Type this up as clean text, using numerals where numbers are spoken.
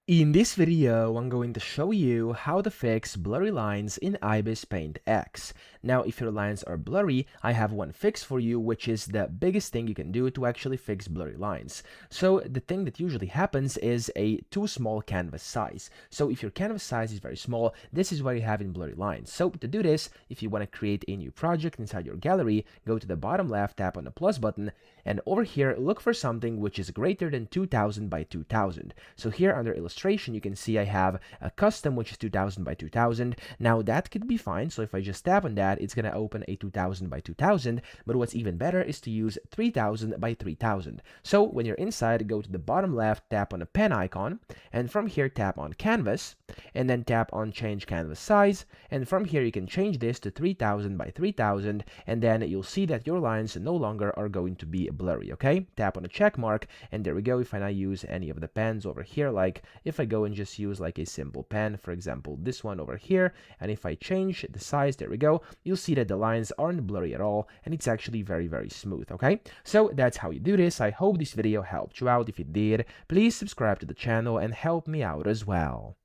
In this video, I'm going to show you how to fix blurry lines in ibis Paint X. Now, if your lines are blurry, I have one fix for you, which is the biggest thing you can do to actually fix blurry lines. So the thing that usually happens is a too small canvas size. So if your canvas size is very small, this is where you have in blurry lines. So to do this, if you want to create a new project inside your gallery, go to the bottom left, tap on the plus button, and over here, look for something which is greater than 2000 by 2000. So here under illustration, you can see I have a custom which is 2000 by 2000. Now that could be fine. So if I just tap on that, it's going to open a 2000 by 2000. But what's even better is to use 3000 by 3000. So when you're inside, go to the bottom left, tap on the pen icon, and from here tap on canvas, and then tap on change canvas size. And from here you can change this to 3000 by 3000, and then you'll see that your lines no longer are going to be blurry. Okay, tap on the check mark, and there we go. If I now use any of the pens over here, like if I go and just use like a simple pen, for example this one over here, and if I change the size, there we go, you'll see that the lines aren't blurry at all, and it's actually very smooth. Okay, so that's how you do this. I hope this video helped you out. If it did, please subscribe to the channel and help me out as well.